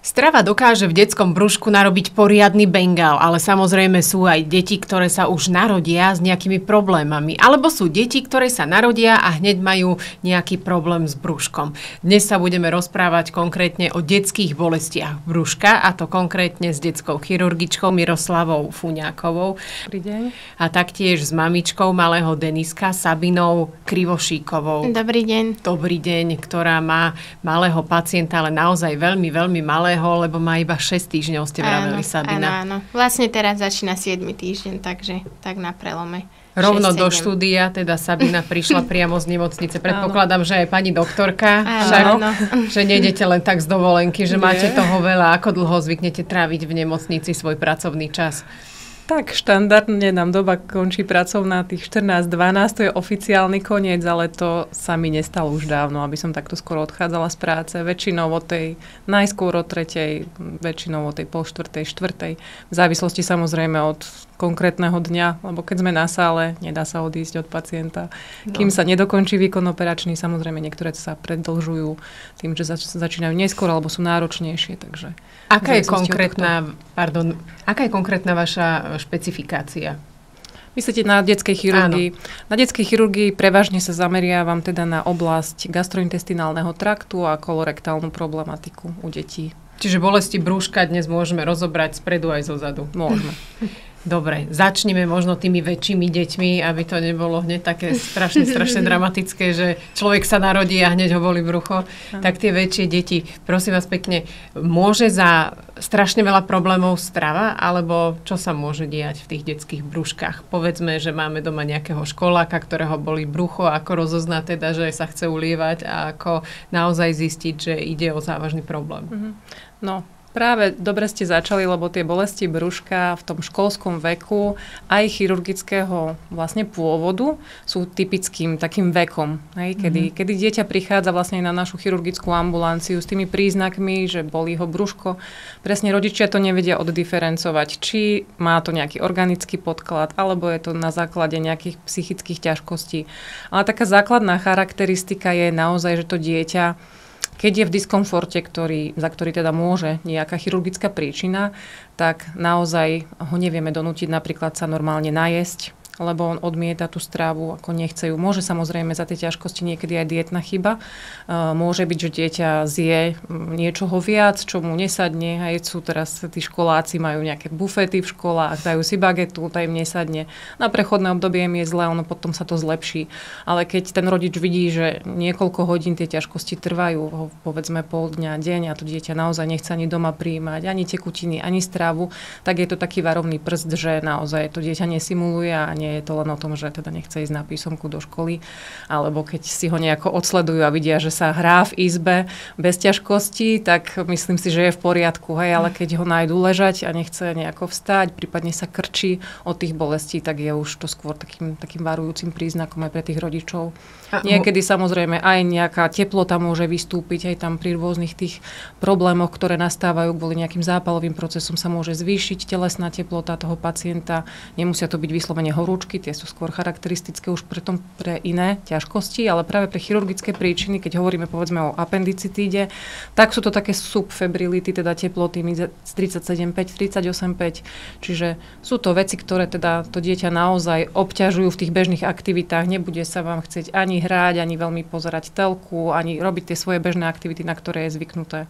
Strava dokáže v detskom brúšku narobiť poriadny bengál, ale samozrejme sú aj deti, ktoré sa už narodia s nejakými problémami. Alebo sú deti, ktoré sa narodia a hneď majú nejaký problém s brúškom. Dnes sa budeme rozprávať konkrétne o detských bolestiach brúška, a to konkrétne s detskou chirurgičkou Miroslavou Fuňákovou. Dobrý deň. A taktiež s mamičkou malého Deniska Sabinou Krivošíkovou. Dobrý deň. Dobrý deň, ktorá má malého pacienta, ale naozaj veľmi, veľmi malého, lebo má iba 6 týždňov, ste vraveli, Sabina. Áno. Vlastne teraz začína 7. týždeň, takže tak na prelome. Rovno 6, do štúdia, teda Sabina prišla priamo z nemocnice. Predpokladám, že aj pani doktorka, áno. že nejdete len tak z dovolenky, že máte toho veľa. Ako dlho zvyknete tráviť v nemocnici svoj pracovný čas? Tak štandardne nám doba končí pracovná tých 14-12, to je oficiálny koniec, ale to sa mi nestalo už dávno, aby som takto skoro odchádzala z práce. Väčšinou od tej, najskôr od 3, väčšinou od tej pol 4, 4. V závislosti samozrejme od konkrétneho dňa, lebo keď sme na sále, nedá sa odísť od pacienta. Kým sa nedokončí výkon operačný, samozrejme niektoré sa predĺžujú tým, že začínajú neskôr alebo sú náročnejšie, takže... Aká je konkrétna vaša špecifikácia? Myslíte na detskej chirurgii? Áno. Na detskej chirurgii prevažne sa zameriavam teda na oblasť gastrointestinálneho traktu a kolorektálnu problematiku u detí. Čiže bolesti brúška dnes môžeme rozobrať spredu aj zozadu. Môžeme. Dobre, začneme možno tými väčšími deťmi, aby to nebolo hneď také strašne dramatické, že človek sa narodí a hneď ho bolí brucho. Tak tie väčšie deti, prosím vás pekne, môže za strašne veľa problémov strava, alebo čo sa môže diať v tých detských brúškach? Povedzme, že máme doma nejakého školáka, ktorého bolí brucho, ako rozoznať teda, že sa chce ulievať a ako naozaj zistiť, že ide o závažný problém. No, práve dobre ste začali, lebo tie bolesti brúška v tom školskom veku aj chirurgického vlastne pôvodu sú typickým takým vekom, kedy dieťa prichádza vlastne na našu chirurgickú ambulanciu s tými príznakmi, že bolí ho brúško. Presne rodičia to nevedia oddiferencovať, či má to nejaký organický podklad, alebo je to na základe nejakých psychických ťažkostí. Ale taká základná charakteristika je naozaj, že to dieťa, keď je v diskomforte, za ktorý teda môže nejaká chirurgická príčina, tak naozaj ho nevieme donútiť napríklad sa normálne najesť, lebo on odmieta tú strávu, ako nechce ju. Môže samozrejme za tie ťažkosti niekedy aj dietná chyba. Môže byť, že dieťa zje niečoho viac, čo mu nesadne. Aj sú teraz tí školáci, majú nejaké bufety v školách, dajú si bagetu, tá im nesadne. Na prechodné obdobie im je zle, ono potom sa to zlepší. Ale keď ten rodič vidí, že niekoľko hodín tie ťažkosti trvajú, povedzme pol dňa, deň, a to dieťa naozaj nechce ani doma prijímať, ani tekutiny, ani strávu, tak je to taký varovný prst, že naozaj to dieťa nesimuluje a nie je to len o tom, že teda nechce ísť na písomku do školy, alebo keď si ho nejako odsledujú a vidia, že sa hrá v izbe bez ťažkostí, tak myslím si, že je v poriadku, ale keď ho nájdu ležať a nechce nejako vstať, prípadne sa krčí od tých bolestí, tak je už to skôr takým varujúcim príznakom aj pre tých rodičov. Niekedy samozrejme aj nejaká teplota môže vystúpiť, aj tam pri rôznych tých problémoch, ktoré nastávajú kvôli nejakým zápalovým procesom, sa môže zvýšiť telesná teplota toho pacienta. Nemusia to byť vyslovene horúčky, tie sú skôr charakteristické už pre iné ťažkosti, ale práve pre chirurgické príčiny, keď hovoríme povedzme o appendicitíde, tak sú to také subfebrility, teda teploty z 37,5, 38,5. Čiže sú to veci, ktoré teda to dieťa naozaj obťažujú v tých bežných aktivitách. Nebude sa vám chcieť ani hrať, ani veľmi pozerať telku, ani robiť tie svoje bežné aktivity, na ktoré je zvyknuté.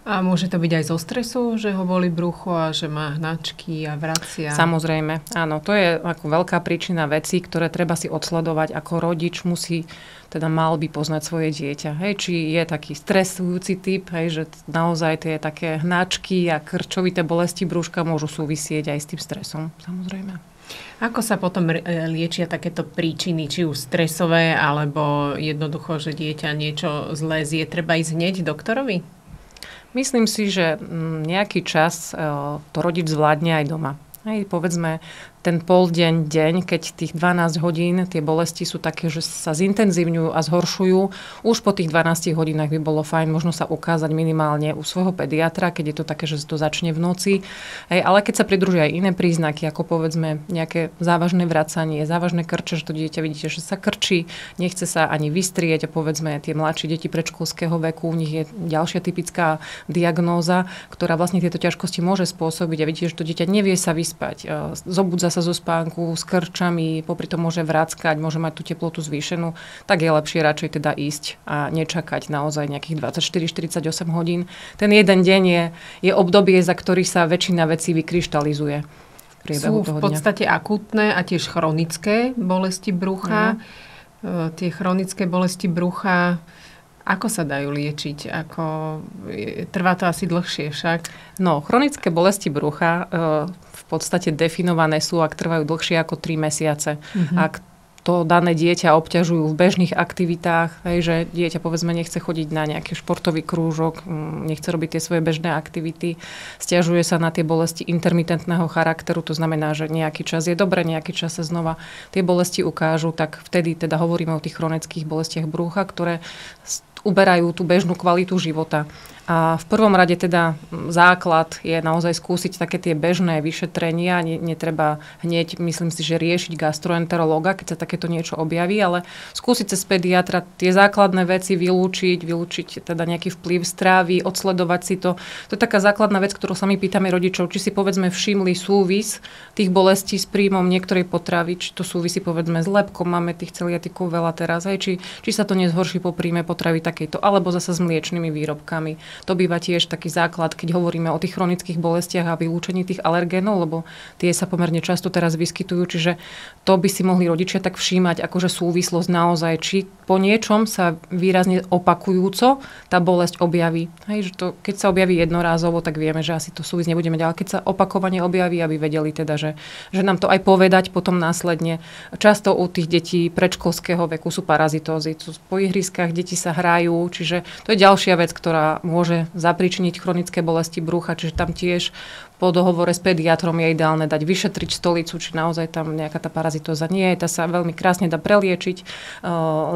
A môže to byť aj zo stresu, že ho bolí brucho a že má hnačky a vracia? Samozrejme, áno. To je ako veľká príčina vecí, ktoré treba si odsledovať. Ako rodič mal by poznať svoje dieťa. Či je taký stresujúci typ, že naozaj tie také hnačky a krčovité bolesti brúška môžu súvisieť aj s tým stresom, samozrejme. Ako sa potom liečia takéto príčiny, či už stresové, alebo jednoducho, že dieťa niečo zlé zje? Treba ísť hneď doktorovi? Myslím si, že nejaký čas to rodič zvládne aj doma. Povedzme, ten deň, keď tých 12 hodín tie bolesti sú také, že sa zintenzívňujú a zhoršujú, už po tých 12 hodinách by bolo fajn možno sa ukázať minimálne u svojho pediatra, keď je to také, že to začne v noci. Ale keď sa pridružia aj iné príznaky, ako povedzme nejaké závažné vracanie, závažné krče, že to dieťa vidíte, že sa krčí, nechce sa ani vystrieť a povedzme tie mladšie deti predškolského veku, u nich je ďalšia typická diagnóza, ktorá vlastne tieto ťažkosti môže spôsobiť a vidíte, že to dieťa nevie sa vyspať, zobudza sa zo spánku s krčami, popri tom môže vrackať, môže mať tú teplotu zvýšenú, tak je lepšie radšej teda ísť a nečakať naozaj nejakých 24-48 hodín. Ten jeden deň je obdobie, za ktorý sa väčšina vecí vykryštalizuje. Sú v podstate akútne a tiež chronické bolesti brucha. Tie chronické bolesti brucha, ako sa dajú liečiť? Trvá to asi dlhšie však? No, chronické bolesti brucha v podstate definované sú, ak trvajú dlhšie ako 3 mesiace. Ak to dané dieťa obťažujú v bežných aktivitách, že dieťa povedzme nechce chodiť na nejaký športový krúžok, nechce robiť tie svoje bežné aktivity, sťažuje sa na tie bolesti intermitentného charakteru, to znamená, že nejaký čas je dobre, nejaký čas sa znova tie bolesti ukážu, tak vtedy teda hovoríme o tých chronických bolestiach brucha, ktoré uberajú tú bežnú kvalitu života. A v prvom rade teda základ je naozaj skúsiť také tie bežné vyšetrenia. Netreba hneď, myslím si, že riešiť gastroenterológa, keď sa takéto niečo objaví, ale skúsiť cez pediatra tie základné veci vylúčiť teda nejaký vplyv strávy, odsledovať si to. To je taká základná vec, ktorú sa my pýtame rodičov, či si povedzme všimli súvis tých bolestí s príjmom niektorej potravy, či to súvisí povedzme s lepkom, máme tých celiatikov veľa teraz, či sa to nezhorší po príjme potravy takejto, alebo zasa s mliečnymi výrobkami. To býva tiež taký základ, keď hovoríme o tých chronických bolestiach a vylúčení tých alergénov, lebo tie sa pomerne často teraz vyskytujú, čiže to by si mohli rodičia tak všímať, akože súvislosť naozaj, či po niečom sa výrazne opakujúco tá bolesť objaví. Hej, že to, keď sa objaví jednorázovo, tak vieme, že asi to súvisť nebudeme ďalej. Keď sa opakovane objaví, aby vedeli teda, že nám to aj povedať potom následne. Často u tých detí predškolského veku sú parazitózy, po ihriskách deti sa hrajú, čiže to je ďalšia vec, ktorá môže zapríčiniť chronické bolesti brucha, čiže tam tiež po dohovore s pediatrom je ideálne dať vyšetriť stolicu, či naozaj tam nejaká tá parazitóza nie je. Tá sa veľmi krásne dá preliečiť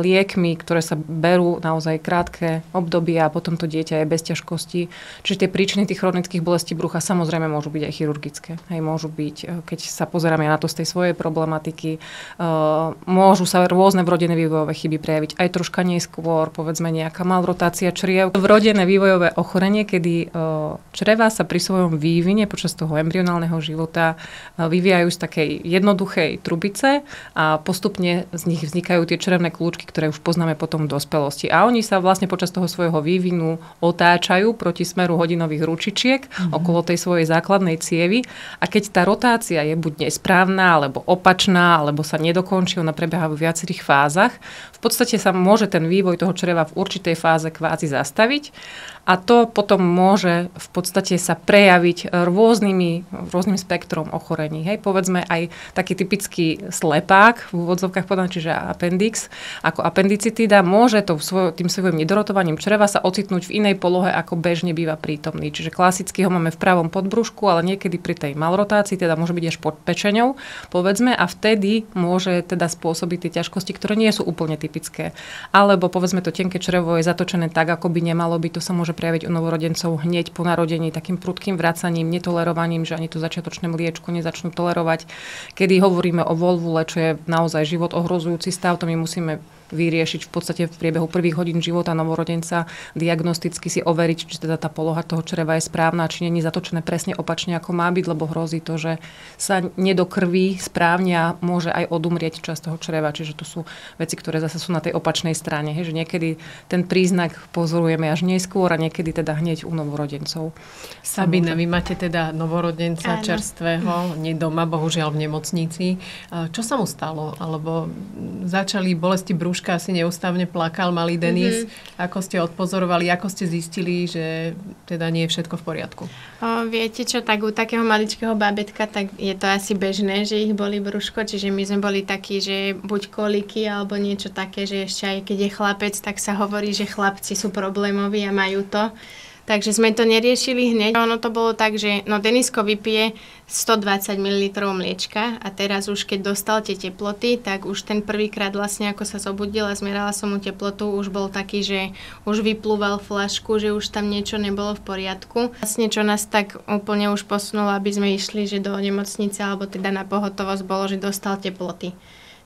liekmi, ktoré sa berú naozaj krátke obdobie a potom to dieťa je bez ťažkostí. Čiže tie príčiny tých chronických bolestí brucha samozrejme môžu byť aj chirurgické. Hej, môžu byť, keď sa pozeráme na to z tej svojej problematiky, môžu sa rôzne vrodené vývojové chyby prejaviť aj troška neskôr, povedzme nejaká malrotácia čriev. Vrodené vývojové ochorenie, kedy čreva sa pri svojom vývine počas toho embryonálneho života vyvíjajú z takej jednoduchej trubice a postupne z nich vznikajú tie črevné kľúčky, ktoré už poznáme potom v dospelosti. A oni sa vlastne počas toho svojho vývinu otáčajú proti smeru hodinových ručičiek okolo tej svojej základnej cievy. A keď tá rotácia je buď nesprávna, alebo opačná, alebo sa nedokončí, ona prebieha v viacerých fázach, v podstate sa môže ten vývoj toho čreva v určitej fáze kvázi zastaviť. A to potom môže v podstate sa prejaviť rôznym spektrom ochorení. Hej, povedzme aj taký typický slepák, v úvodzovkách povedané, čiže appendix, ako appendicitída, môže to tým svojím nedorotovaním čreva sa ocitnúť v inej polohe, ako bežne býva prítomný. Čiže klasicky ho máme v pravom podbrúšku, ale niekedy pri tej malrotácii, teda môže byť až pod pečeňou, povedzme, a vtedy môže teda spôsobiť tie ťažkosti, ktoré nie sú úplne typické. Alebo povedzme to tenké črevo je zatočené tak, ako by nemalo byť, to sa môže prejaviť u novorodencov hneď po narodení takým prudkým vracaním, netolerovaním, že ani to začiatočné mliečko nezačnú tolerovať. Kedy hovoríme o volvule, čo je naozaj život ohrozujúci stav, to my musíme vyriešiť v podstate v priebehu prvých hodín života novorodenca, diagnosticky si overiť, či teda tá poloha toho čreva je správna, či nie je zatočené presne opačne, ako má byť, lebo hrozí to, že sa nedokrví správne a môže aj odumrieť časť toho čreva. Čiže to sú veci, ktoré zase sú na tej opačnej strane. Že niekedy ten príznak pozorujeme až neskôr a niekedy teda hneď u novorodencov. Sabina, vy máte teda novorodenca čerstvého, nie doma, bohužiaľ v nemocnici. Čo sa mu stalo? Alebo začali bolesti brúška, asi neústavne plakal malý Denis. Ako ste odpozorovali, ako ste zistili, že teda nie je všetko v poriadku? Viete čo, tak u takého maličkého bábätka, tak je to asi bežné, že ich bolí brúško, čiže my sme boli takí, že buď koliky alebo niečo také, že ešte aj keď je chlapec, tak sa hovorí, že chlapci sú problémoví a majú to. Takže sme to neriešili hneď. Ono to bolo tak, že Denisko vypije 120 ml mliečka a teraz už keď dostal tie teploty, tak už ten prvýkrát vlastne ako sa zobudila, zmerala som mu teplotu, už bol taký, že už vyplúval fľašku, že už tam niečo nebolo v poriadku. Vlastne čo nás tak úplne už posunulo, aby sme išli, že do nemocnice alebo teda na pohotovosť bolo, že dostal teploty.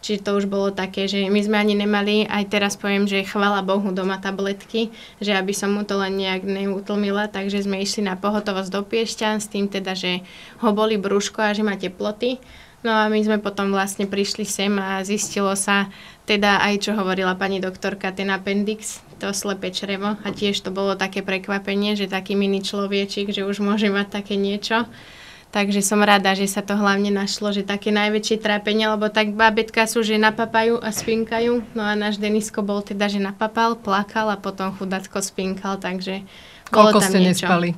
Čiže to už bolo také, že my sme ani nemali, aj teraz poviem, že chvála Bohu doma tabletky, že aby som mu to len nejak neutlmila, takže sme išli na pohotovosť do Piešťan s tým teda, že ho boli brúško a že má teploty. No a my sme potom vlastne prišli sem a zistilo sa teda aj, čo hovorila pani doktorka, ten appendix, to slepé črevo a tiež to bolo také prekvapenie, že taký mini človečik, že už môže mať také niečo. Takže som rada, že sa to hlavne našlo, že také najväčšie trápenie, lebo tak bábätka sú, že napapajú a spinkajú. No a náš Denisko bol teda, že napapal, plakal a potom chudacko spinkal, takže bolo Koľko tam ste niečo. nespali?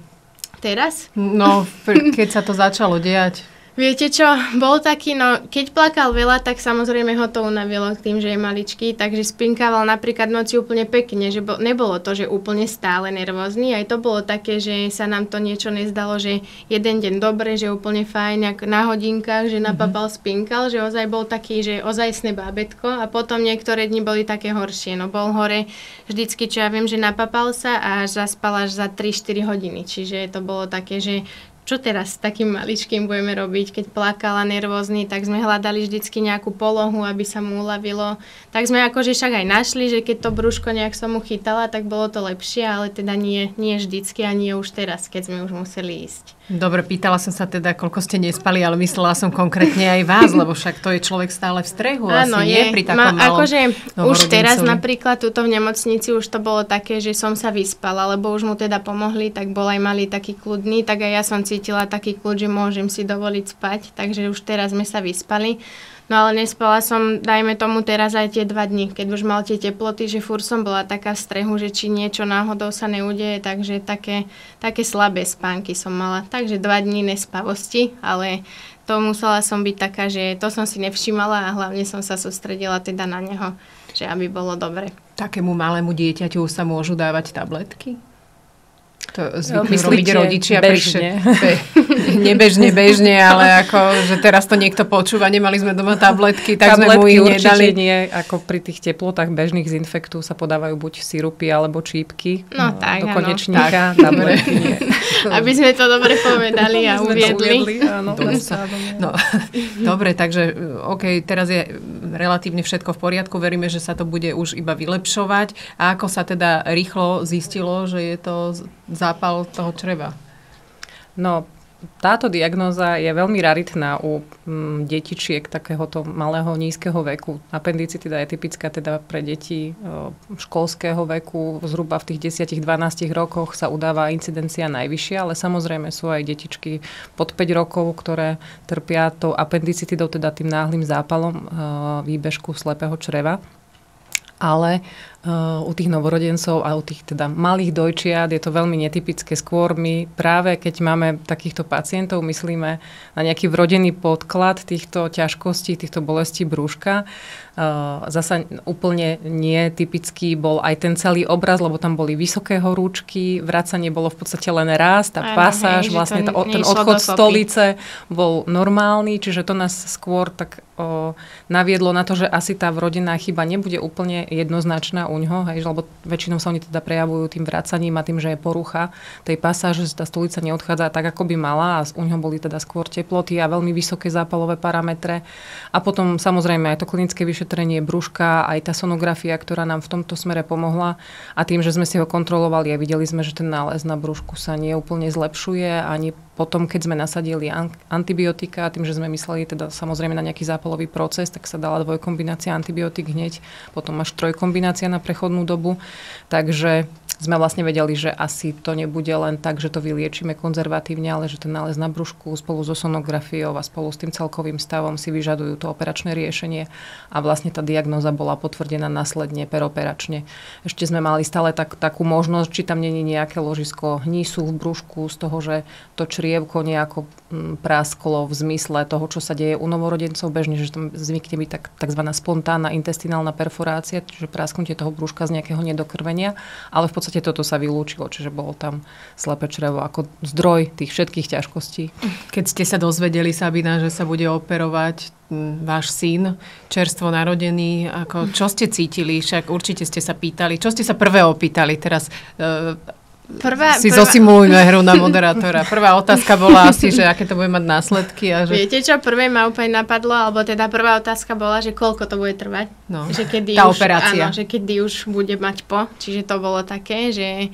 Teraz? No, keď sa to začalo diať. Viete čo, bol taký, keď plakal veľa, tak samozrejme ho to unavilo tým, že je maličký, takže spinkával napríklad noci úplne pekne, že nebolo to, že úplne stále nervózny, aj to bolo také, že sa nám to niečo nezdalo, že jeden deň dobre, že úplne fajn, jak na hodinkách, že napapal, spinkal, že ozaj bol taký, že ozajstné bábätko a potom niektoré dni boli také horšie, bol hore vždycky, čo ja viem, že napapal sa a zaspal až za 3-4 hodiny, čiže to bolo také, že čo teraz s takým maličkým budeme robiť, keď plakala nervózny, tak sme hľadali vždycky nejakú polohu, aby sa mu uľavilo. Tak sme akože však aj našli, že keď to brúško nejak som mu chytala, tak bolo to lepšie, ale teda nie vždycky a nie už teraz, keď sme už museli ísť. Dobre, pýtala som sa teda, koľko ste nespali, ale myslela som konkrétne aj vás, lebo však to je človek stále v strehu. Áno, asi nie pri takom malom akože už teraz novorodencovi. napríklad tuto v nemocnici už to bolo také, že som sa vyspala, lebo už mu teda pomohli, tak bol aj malý taký kľudný, tak aj ja som cítila taký kľud, že môžem si dovoliť spať, takže už teraz sme sa vyspali. No ale nespala som, dajme tomu teraz aj tie 2 dni, keď už mal tie teploty, že furt som bola taká v strehu, že či niečo náhodou sa neudeje, takže také slabé spánky som mala. Takže 2 dni nespavosti, ale to musela som byť taká, že to som si nevšimala a hlavne som sa sústredila teda na neho, že aby bolo dobre. Takému malému dieťaťu sa môžu dávať tabletky? To zvyknú robiť rodičia. Bežne. Nebežne, ale ako, že teraz to niekto počúva, nemali sme doma tabletky, tak tabletky sme mu ich určite nedali. nie, ako pri tých teplotách bežných z infektu sa podávajú buď sirupy alebo čípky. No tak, do áno. konečníka, tabletky nie. Aby sme to dobre povedali a uviedli. Áno, No, dobre, takže OK, teraz je relatívne všetko v poriadku, veríme, že sa to bude už iba vylepšovať. A ako sa teda rýchlo zistilo, že je to zápal toho čreva? No, táto diagnóza je veľmi raritná u detičiek takéhoto malého nízkeho veku. Appendicitida je typická teda pre deti školského veku. Zhruba v tých 10-12 rokoch sa udáva incidencia najvyššia, ale samozrejme sú aj detičky pod 5 rokov, ktoré trpia tou appendicitidou, teda tým náhlym zápalom výbežku slepého čreva. Ale u tých novorodencov a u tých teda malých dojčiat je to veľmi netypické. Skôr my práve keď máme takýchto pacientov, myslíme na nejaký vrodený podklad týchto ťažkostí, týchto bolestí brúška. Zasa úplne netypický bol aj ten celý obraz, lebo tam boli vysoké horúčky, vracanie bolo v podstate len raz, tá pasáž, vlastne ten odchod stolice bol normálny, čiže to nás skôr tak naviedlo na to, že asi tá vrodená chyba nebude úplne jednoznačná u ňoho, hej, lebo väčšinou sa oni teda prejavujú tým vracaním a tým, že je porucha tej pasáže, že tá stolica neodchádza tak, ako by mala a u ňoho boli teda skôr teploty a veľmi vysoké zápalové parametre. A potom samozrejme aj to klinické vyšetrenie brúška, aj tá sonografia, ktorá nám v tomto smere pomohla a tým, že sme si ho kontrolovali a videli sme, že ten nález na brúšku sa nie úplne zlepšuje, ani potom, keď sme nasadili antibiotika, tým, že sme mysleli teda samozrejme na nejaký zápalový proces, tak sa dala dvojkombinácia antibiotik hneď, potom až trojkombinácia na prechodnú dobu. Takže sme vlastne vedeli, že asi to nebude len tak, že to vyliečíme konzervatívne, ale že ten nález na brúšku spolu so sonografiou a spolu s tým celkovým stavom si vyžadujú to operačné riešenie a vlastne tá diagnóza bola potvrdená následne peroperačne. Ešte sme mali stále takú možnosť, či tam není nejaké ložisko hnísu v brúšku z toho, že to črievko nejako prasklo v zmysle toho, čo sa deje u novorodencov bežne, že tam zvykne byť takzvaná spontánna intestinálna perforácia, čiže prasknutie toho brúška z nejakého nedokrvenia, ale v podstate toto sa vylúčilo, čiže bolo tam slepé črevo ako zdroj tých všetkých ťažkostí. Keď ste sa dozvedeli, Sabina, že sa bude operovať váš syn, čerstvo narodený, čo ste cítili? Však určite ste sa pýtali. Čo ste sa prvé opýtali? Teraz zosimulujme hru na moderátora. Prvá otázka bola asi, že aké to bude mať následky. A že... Viete čo, prvé ma úplne napadlo, alebo teda prvá otázka bola, že koľko to bude trvať. No, že kedy tá už, operácia. Áno, že kedy už bude mať po. Čiže to bolo také, že...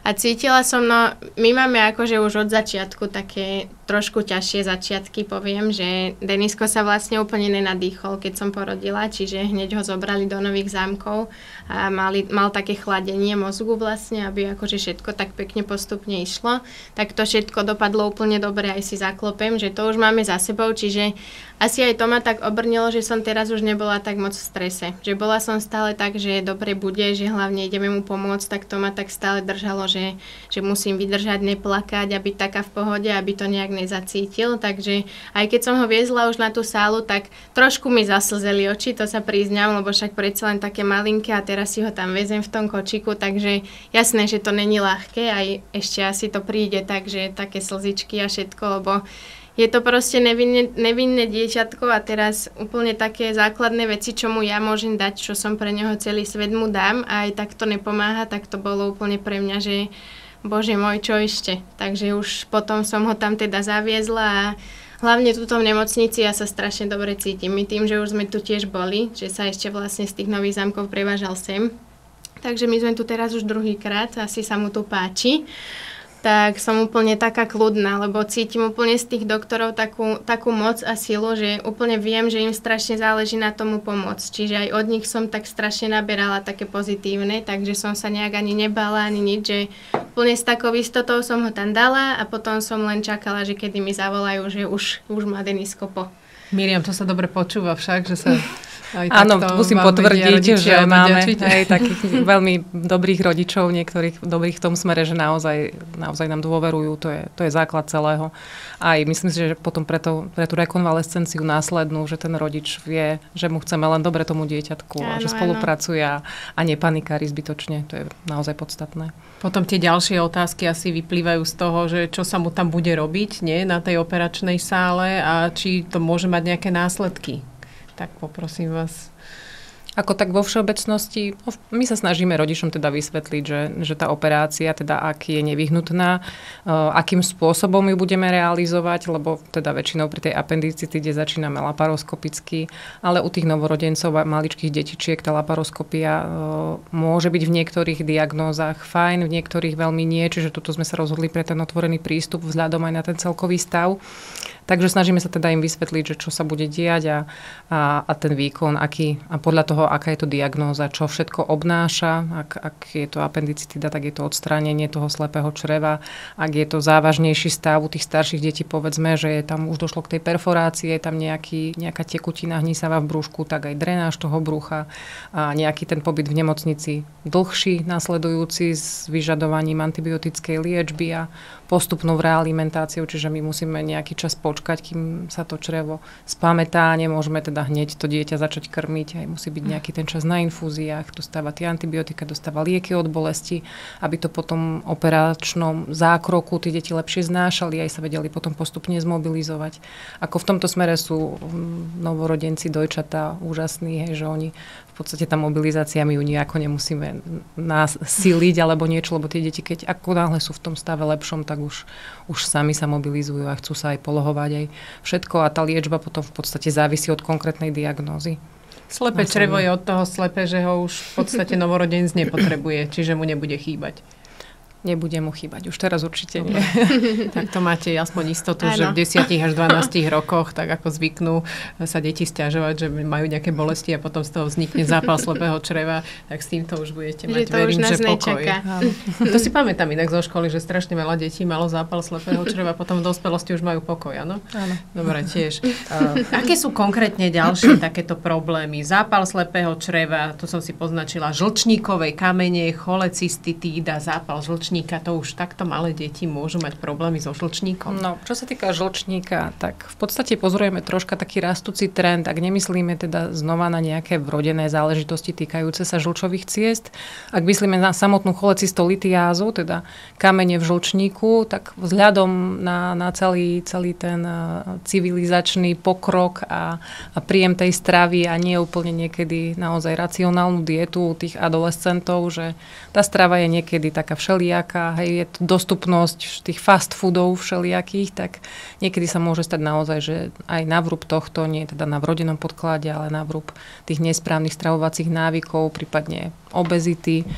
A cítila som, no, my máme akože už od začiatku také trošku ťažšie začiatky, poviem, že Denisko sa vlastne úplne nenadýchol, keď som porodila, čiže hneď ho zobrali do Nových Zámkov a mal také chladenie mozgu vlastne, aby akože všetko tak pekne postupne išlo. Tak to všetko dopadlo úplne dobre, aj si zaklopem, že to už máme za sebou, čiže asi aj to ma tak obrnilo, že som teraz už nebola tak moc v strese. Že bola som stále tak, že dobre bude, že hlavne ideme mu pomôcť, tak to ma tak stále držalo, že musím vydržať, neplakať a byť taká v pohode, aby to nejak nezacítil. Takže aj keď som ho viezla už na tú sálu, tak trošku mi zaslzeli oči, to sa priznám, lebo však predsa len také malinké a teraz si ho tam vezem v tom kočiku, takže jasné, že to není ľahké, aj ešte asi to príde, takže také slzičky a všetko, lebo je to proste nevinné dieťatko a teraz úplne také základné veci, čo mu ja môžem dať, čo som pre neho celý svet mu dám a aj tak to nepomáha, tak to bolo úplne pre mňa, že bože môj, čo ešte. Takže už potom som ho tam teda zaviezla a hlavne tuto v nemocnici ja sa strašne dobre cítim. My tým, že už sme tu tiež boli, že sa ešte vlastne z tých Nových Zámkov prevážal sem. Takže my sme tu teraz už druhýkrát, asi sa mu tu páči. Tak som úplne taká kľudná, lebo cítim úplne z tých doktorov takú moc a silu, že úplne viem, že im strašne záleží na tomu pomôcť. Čiže aj od nich som tak strašne naberala také pozitívne, takže som sa nejak ani nebala, ani nič, že úplne s takou istotou som ho tam dala a potom som len čakala, že kedy mi zavolajú, že už má Denisko po. Miriam, to sa dobre počúva však, že sa... Áno, musím potvrdiť, že máme aj takých veľmi dobrých rodičov, niektorých dobrých v tom smere, že naozaj nám dôverujú, to je základ celého. Aj myslím si, že potom pre tú rekonvalescenciu následnú, že ten rodič vie, že mu chceme len dobre tomu dieťatku a že spolupracuje a nepanikári zbytočne, to je naozaj podstatné. Potom tie ďalšie otázky asi vyplývajú z toho, že čo sa mu tam bude robiť, nie, na tej operačnej sále a či to môže mať nejaké následky. Tak poprosím vás. Ako tak vo všeobecnosti, my sa snažíme rodičom teda vysvetliť, že tá operácia, teda ak je nevyhnutná, akým spôsobom ju budeme realizovať, lebo teda väčšinou pri tej appendicitide začíname laparoskopicky, ale u tých novorodencov a maličkých detičiek tá laparoskopia môže byť v niektorých diagnózach fajn, v niektorých veľmi nie, čiže tuto sme sa rozhodli pre ten otvorený prístup vzhľadom aj na ten celkový stav. Takže snažíme sa teda im vysvetliť, že čo sa bude diať a ten výkon, aký, a podľa toho, aká je to diagnóza, čo všetko obnáša. Ak je to appendicitida, tak je to odstránenie toho slepého čreva. Ak je to závažnejší stav u tých starších detí, povedzme, že je tam už došlo k tej perforácii, je tam nejaká tekutina hnisavá v brúšku, tak aj drenáž toho brucha a nejaký ten pobyt v nemocnici dlhší, nasledujúci s vyžadovaním antibiotickej liečby a postupnou realimentáciou, čiže my musíme nejaký čas počkať, kým sa to črevo spamätá, nemôžeme teda hneď to dieťa začať krmiť, aj musí byť nejaký ten čas na infúziách, dostáva tie antibiotika, dostáva lieky od bolesti, aby to potom operačnom zákroku tí deti lepšie znášali, aj sa vedeli potom postupne zmobilizovať. Ako v tomto smere sú novorodenci, dojčatá úžasní, že oni v podstate tá mobilizácia, my ju nejako nemusíme nasíliť alebo niečo, lebo tie deti, keď ako náhle sú v tom stave lepšom, tak už sami sa mobilizujú a chcú sa aj polohovať aj všetko a tá liečba potom v podstate závisí od konkrétnej diagnózy. Slepé črevo je od toho slepé, že ho už v podstate novorodenec nepotrebuje, čiže mu nebude chýbať. Nebude mu chýbať. Už teraz určite nie. Tak to máte aspoň istotu, že v 10 až 12 rokoch, tak ako zvyknú sa deti sťažovať, že majú nejaké bolesti a potom z toho vznikne zápal slepého čreva, tak s týmto už budete mať, verím, že pokoj. To si pamätám inak zo školy, že strašne veľa detí malo zápal slepého čreva, potom v dospelosti už majú pokoj, áno? Áno. Dobre, tiež. Aké sú konkrétne ďalšie takéto problémy? Zápal slepého čreva, to som si poznačila, žlčníkovej kamene, cholecystitída, zápal žlčníkovej žlčníka, to už takto malé deti môžu mať problémy so žlčníkom? No, čo sa týka žlčníka, tak v podstate pozorujeme troška taký rastúci trend, ak nemyslíme teda znova na nejaké vrodené záležitosti týkajúce sa žlčových ciest. Ak myslíme na samotnú cholecystolitiázu, teda kamene v žlčníku, tak vzhľadom na celý ten civilizačný pokrok a príjem tej stravy a nie úplne niekedy naozaj racionálnu dietu u tých adolescentov, že tá strava je niekedy taká všelijaká, hej, je to dostupnosť tých fast foodov všelijakých, tak niekedy sa môže stať naozaj, že aj na vrúb tohto, nie teda na vrodenom podklade, ale na vrúb tých nesprávnych stravovacích návykov, prípadne obezity,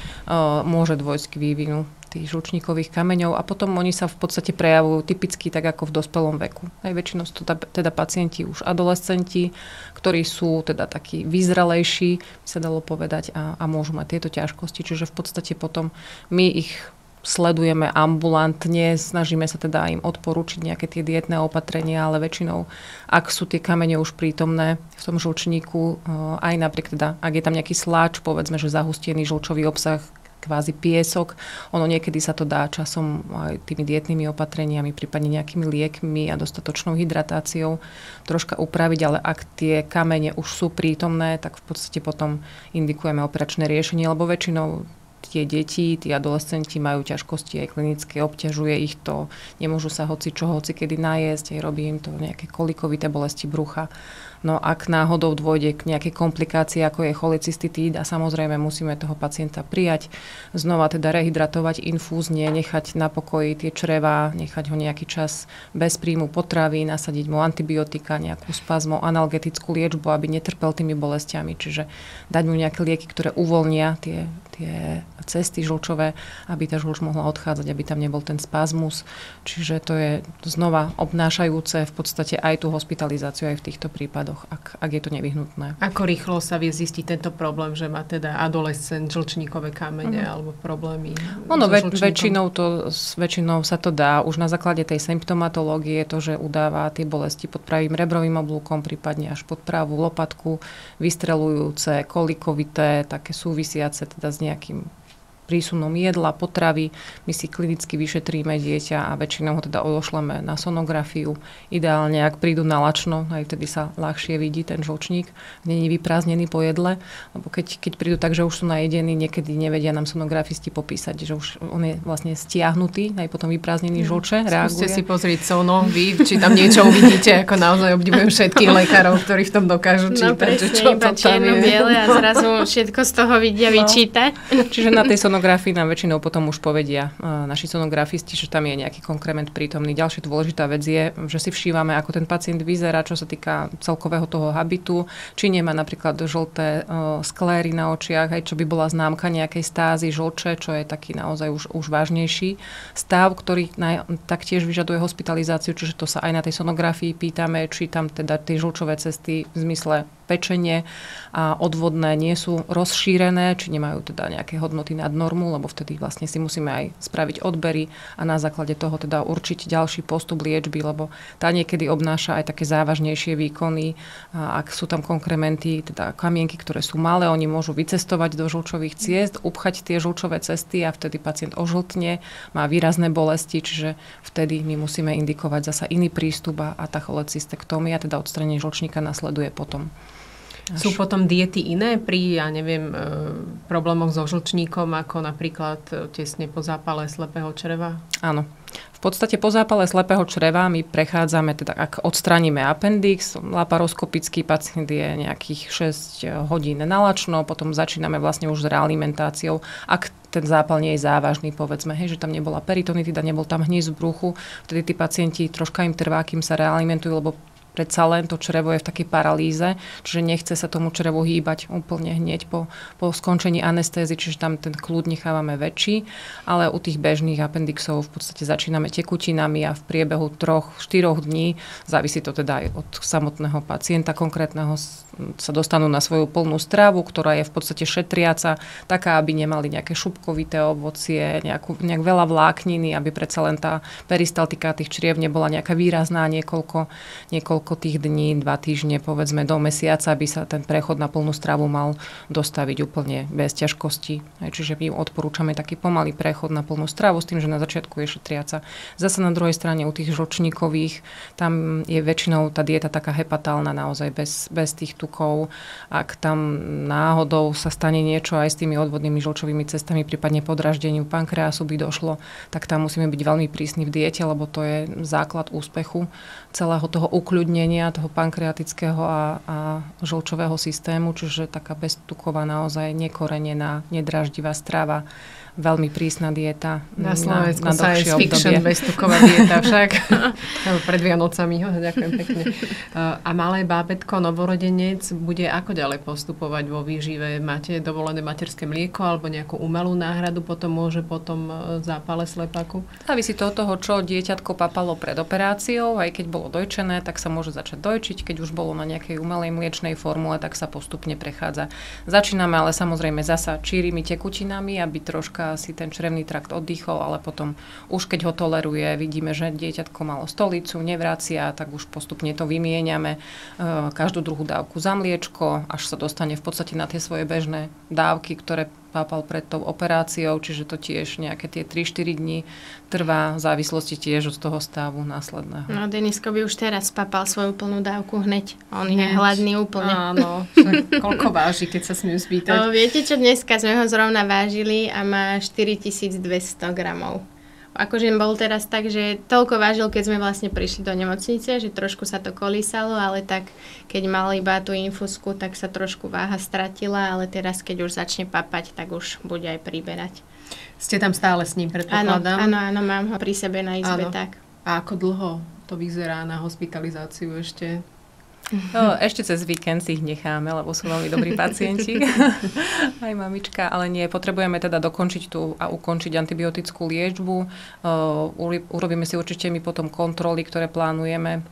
môže dôjsť k vývinu tých žlčníkových kameňov a potom oni sa v podstate prejavujú typicky tak ako v dospelom veku. Aj väčšinou sú to teda pacienti už adolescenti, ktorí sú teda takí vyzrelejší, by sa dalo povedať, a môžu mať tieto ťažkosti. Čiže v podstate potom my ich sledujeme ambulantne, snažíme sa teda im odporúčiť nejaké tie dietné opatrenia, ale väčšinou, ak sú tie kamene už prítomné v tom žlčníku, aj napriek teda, ak je tam nejaký sláč, povedzme, že zahustený žlčový obsah, kvázi piesok. Ono niekedy sa to dá časom aj tými dietnými opatreniami, prípadne nejakými liekmi a dostatočnou hydratáciou troška upraviť, ale ak tie kamene už sú prítomné, tak v podstate potom indikujeme operačné riešenie, lebo väčšinou tie deti, tí adolescenti majú ťažkosti aj klinické, obťažuje ich to, nemôžu sa hoci kedy najesť, aj robí im to nejaké kolikovité bolesti brucha. No ak náhodou dôjde k nejakej komplikácii, ako je cholecystitída, samozrejme musíme toho pacienta prijať, znova teda rehydratovať infúzne, nechať na pokoji tie črevá, nechať ho nejaký čas bez príjmu potravy, nasadiť mu antibiotika, nejakú spazmo, analgetickú liečbu, aby netrpel tými bolestiami, čiže dať mu nejaké lieky, ktoré uvoľnia tie cesty žlčové, aby tá žlč mohla odchádzať, aby tam nebol ten spazmus. Čiže to je znova obnášajúce v podstate aj tú hospitalizáciu aj v týchto prípadoch, ak je to nevyhnutné. Ako rýchlo sa vie zistiť tento problém, že má teda adolescent žlčníkové kamene alebo problémy? Ono väčšinou sa to dá. Už na základe tej symptomatológie to, že udáva tie bolesti pod pravým rebrovým oblúkom, prípadne až pod pravú lopatku, vystrelujúce, kolikovité, také súvisiace teda s nejakým prísunom jedla, potravy. My si klinicky vyšetríme dieťa a väčšinou ho teda odošleme na sonografiu. Ideálne, ak prídu na lačno, aj vtedy sa ľahšie vidí ten žlčník, nie je vyprázdnený po jedle, lebo keď prídu tak, že už sú najedení, niekedy nevedia nám sonografisti popísať, že už on je vlastne stiahnutý, aj potom vyprázdnený žlče, reaguje. Skúste si pozrieť sono, vy, či tam niečo uvidíte, ako naozaj obdivujem všetkých lekárov, ktorí v tom dokážu čítať. No presne, čo iba čierno-biele a zrazu všetko z toho vidia vyčítať. Čiže na tej sonografii nám väčšinou potom už povedia naši sonografisti, že tam je nejaký konkrement prítomný. Ďalšia dôležitá vec je, že si všívame, ako ten pacient vyzerá, čo sa týka celkového toho habitu, či nemá napríklad žlté skléry na očiach, aj čo by bola známka nejakej stázy, žlče, čo je taký naozaj už vážnejší stav, ktorý taktiež vyžaduje hospitalizáciu, čiže to sa aj na tej sonografii pýtame, či tam teda tie žlčové cesty v zmysle pečenie a odvodné nie sú rozšírené, či nemajú teda nejaké hodnoty nad normu, lebo vtedy vlastne si musíme aj spraviť odbery a na základe toho teda určiť ďalší postup liečby, lebo tá niekedy obnáša aj také závažnejšie výkony. A ak sú tam konkrementy, teda kamienky, ktoré sú malé, oni môžu vycestovať do žlčových ciest, upchať tie žlčové cesty a vtedy pacient ožltne, má výrazné bolesti, čiže vtedy my musíme indikovať zasa iný prístup a tá cholecystektómia, teda odstranenie žlčníka nasleduje potom. Sú potom diety iné pri, problémoch so žlčníkom, ako napríklad tesne po zápale slepého čreva? Áno. V podstate po zápale slepého čreva my prechádzame, teda ak odstraníme appendix, laparoskopický pacient je nejakých 6 hodín na lačno, potom začíname vlastne už s realimentáciou. Ak ten zápal nie je závažný, povedzme, že tam nebola peritonitida, nebol tam hníz v bruchu, vtedy tí pacienti troška im trvá, kým sa realimentujú, lebo predsa len to črevo je v takej paralýze, čiže nechce sa tomu črevu hýbať úplne hneď po skončení anestézy, čiže tam ten kľud nechávame väčší, ale u tých bežných appendixov v podstate začíname tekutinami a v priebehu 3-4 dní, závisí to teda aj od samotného pacienta konkrétneho, sa dostanú na svoju plnú stravu, ktorá je v podstate šetriaca, taká, aby nemali nejaké šupkovité ovocie, nejak veľa vlákniny, aby predsa len tá peristaltika tých čriev nebola nejaká výrazná, niekoľko koľko tých dní, 2 týždne, povedzme do mesiaca, aby sa ten prechod na plnú stravu mal dostaviť úplne bez ťažkosti. Čiže my odporúčame taký pomalý prechod na plnú stravu s tým, že na začiatku je šetriaca. Zase na druhej strane u tých žlčníkových, tam je väčšinou tá dieta taká hepatálna naozaj bez tých tukov. Ak tam náhodou sa stane niečo aj s tými odvodnými žlčovými cestami, prípadne podraždeniu pankreasu by došlo, tak tam musíme byť veľmi prísni v diete, lebo to je základ úspechu celého toho ukľudnenia, toho pankreatického a žlčového systému, čiže taká beztuková naozaj nekorenená, nedraždivá strava, veľmi prísna dieta. Na Slovensku science fiction, beztuková dieta však. Pred Vianocami, ďakujem pekne. A malé bábätko, novorodenec, bude ako ďalej postupovať vo výžive? Máte dovolené materské mlieko alebo nejakú umelú náhradu môže potom zápale slepáku? Závisí to od toho, čo dieťatko papalo pred operáciou. Aj keď bolo dojčené, tak sa môže začať dojčiť. Keď už bolo na nejakej umelej mliečnej formule, tak sa postupne prechádza. Začíname ale samozrejme zasa čírými tekutinami, aby troška si ten črevný trakt oddychol, ale potom už keď ho toleruje, vidíme, že dieťatko malo stolicu, nevracia, tak už postupne to vymieňame. Každú druhú dávku za mliečko, až sa dostane v podstate na tie svoje bežné dávky, ktoré pápal pred tou operáciou, čiže to tiež nejaké tie 3-4 dní trvá v závislosti tiež od toho stavu následného. No, Denisko by už teraz papal svoju plnú dávku hneď. On je hladný úplne. Áno, koľko váži, keď sa smiem spýtať? Viete čo, dneska sme ho zrovna vážili a má 4200 gramov. Akože bol teraz tak, že toľko vážil, keď sme vlastne prišli do nemocnice, že trošku sa to kolísalo, ale tak keď mal iba tú infúzku, tak sa trošku váha stratila, ale teraz keď už začne papať, tak už bude aj priberať. Ste tam stále s ním, predpokladám? Áno, mám ho pri sebe na izbe, tak. A ako dlho to vyzerá na hospitalizáciu ešte? No, ešte cez víkend si ich necháme, lebo sú veľmi dobrí pacienti. Aj mamička, ale nie. Potrebujeme teda dokončiť a ukončiť antibiotickú liečbu. Urobíme si určite my potom kontroly, ktoré plánujeme,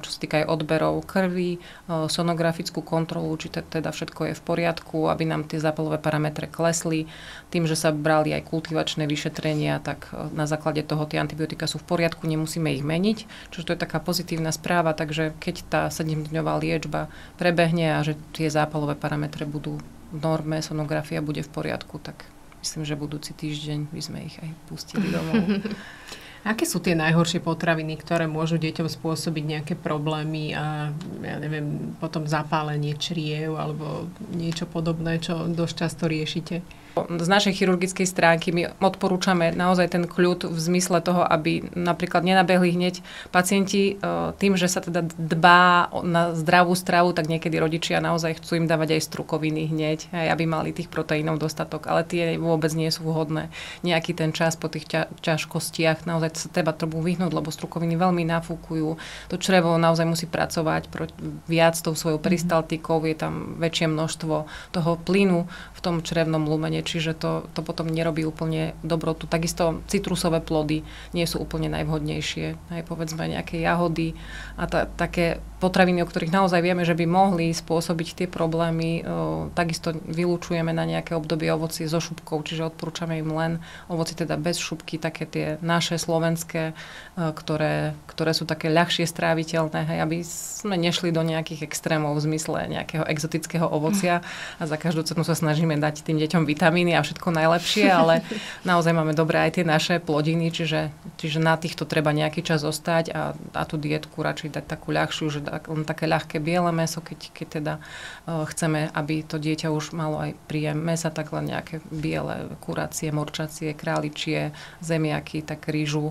čo sa týka aj odberov krvi, sonografickú kontrolu, či teda všetko je v poriadku, aby nám tie zápalové parametre klesli. Tým, že sa brali aj kultivačné vyšetrenia, tak na základe toho tie antibiotika sú v poriadku, nemusíme ich meniť. Čiže to je taká pozitívna správa, takže keď tá 7-dňová liečba prebehne a že tie zápalové parametre budú v norme, sonografia bude v poriadku, tak myslím, že budúci týždeň by sme ich aj pustili domov. Aké sú tie najhoršie potraviny, ktoré môžu deťom spôsobiť nejaké problémy a ja neviem, potom zapálenie čriev alebo niečo podobné, čo dosť často riešite? Z našej chirurgickej stránky my odporúčame naozaj ten kľud v zmysle toho, aby napríklad nenabehli hneď pacienti tým, že sa teda dbá na zdravú stravu, tak niekedy rodičia naozaj chcú im dávať aj strukoviny hneď, aj aby mali tých proteínov dostatok, ale tie vôbec nie sú vhodné. Nejaký ten čas po tých ťažkostiach naozaj sa treba tomu vyhnúť, lebo strukoviny veľmi nafúkujú. To črevo naozaj musí pracovať viac tou svojou peristaltikou, je tam väčšie množstvo toho plynu v tom črevnom lumene, čiže to potom nerobí úplne dobrotu. Takisto citrusové plody nie sú úplne najvhodnejšie. Aj povedzme nejaké jahody a také potraviny, o ktorých naozaj vieme, že by mohli spôsobiť tie problémy. Takisto vylúčujeme na nejaké obdobie ovocie so šupkou, čiže odporúčame im len ovocie teda bez šupky, také tie naše slovenské, ktoré sú také ľahšie stráviteľné, hej, aby sme nešli do nejakých extrémov v zmysle nejakého exotického ovocia a za každú cenu sa snažíme dať tým deťom vitamíny a všetko najlepšie, ale naozaj máme dobré aj tie naše plodiny, čiže na týchto treba nejaký čas zostať a tú dietku radšej dať takú ľahšiu, že len také ľahké biele mäso, keď teda chceme, aby to dieťa už malo aj príjem mäsa, tak len nejaké biele kuracie, morčacie, králičie, zemiaky, tak rýžu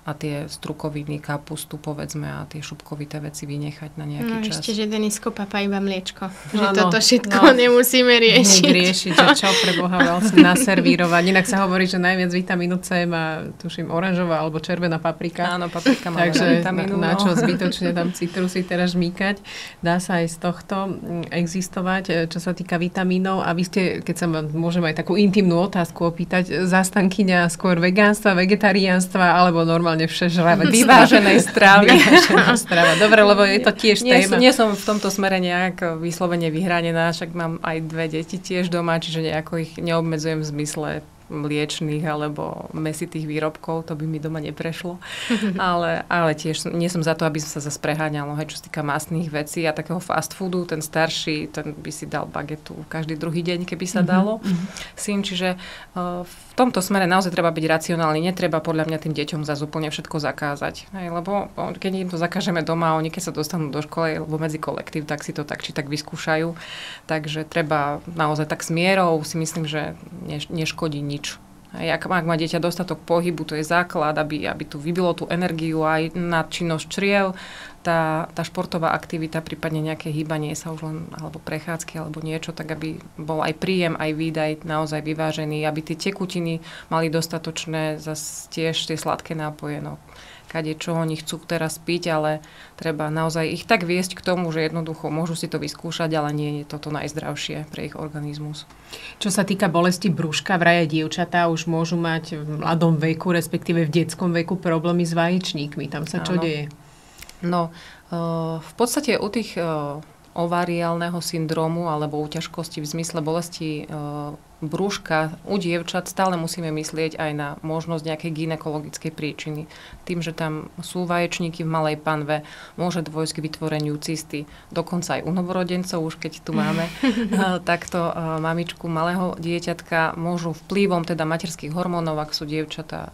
a tie strukoviny, kapustu, povedzme, a tie šupkovité veci vynechať na nejaký čas. Ešte, že Denisko papá iba mliečko. Že toto všetko nemusíme riešiť. Riešiť, že čo pre Boha vlastne naservírovať. Inak sa hovorí, že najviac vitamínu C má, tuším, oranžová alebo červená paprika. Áno, paprika má vitamínu. Na čo zbytočne tam citrusy teraz žmýkať. Dá sa aj z tohto existovať, čo sa týka vitamínov. A vy ste, keď sa môžem aj takú intimnú otázku opýtať, zástankyňa skôr vegánstva, vegetariánstva alebo normálne všežravectva. Vyváženej stravy. Dobre, lebo je to tiež téma. Nie som v tomto smere nejak vyslovene vyhranená, však mám aj 2 deti tiež doma, čiže nejako ich neobmedzujem v zmysle mliečných alebo mäsitých výrobkov, to by mi doma neprešlo. ale tiež nie som za to, aby sa zase preháňalo, čo sa týka mastných vecí a takého fast foodu, ten starší, ten by si dal bagetu každý druhý deň, keby sa dalo. Syn, čiže v tomto smere naozaj treba byť racionálny, netreba podľa mňa tým deťom zase úplne všetko zakázať. Lebo keď im to zakážeme doma, oni keď sa dostanú do školy alebo medzi kolektív, tak si to tak či tak vyskúšajú. Takže treba naozaj tak s mierou, si myslím, že neškodí nič. Ak má dieťa dostatok pohybu, to je základ, aby tu vybilo tú energiu aj na činnosť čriev, tá športová aktivita, prípadne nejaké hýbanie sa už len, alebo prechádzky, alebo niečo, tak aby bol aj príjem, aj výdaj naozaj vyvážený, aby tie tekutiny mali dostatočné, zase tiež tie sladké nápoje, kadečo oni chcú teraz piť, ale treba naozaj ich tak viesť k tomu, že jednoducho môžu si to vyskúšať, ale nie je toto najzdravšie pre ich organizmus. Čo sa týka bolesti brúška, vraj dievčatá už môžu mať v mladom veku, respektíve v detskom veku problémy s vaječníkmi. Tam sa čo deje? V podstate u tých ovariálneho syndrómu alebo u ťažkosti v zmysle bolesti brúška u dievčat stále musíme myslieť aj na možnosť nejakej gynekologickej príčiny. Tým, že tam sú vaječníky v malej panve, môže dôjsť k vytvoreniu cysty. Dokonca aj u novorodencov, už keď tu máme takto mamičku malého dieťatka, môžu vplyvom teda materských hormónov, ak sú dievčatá,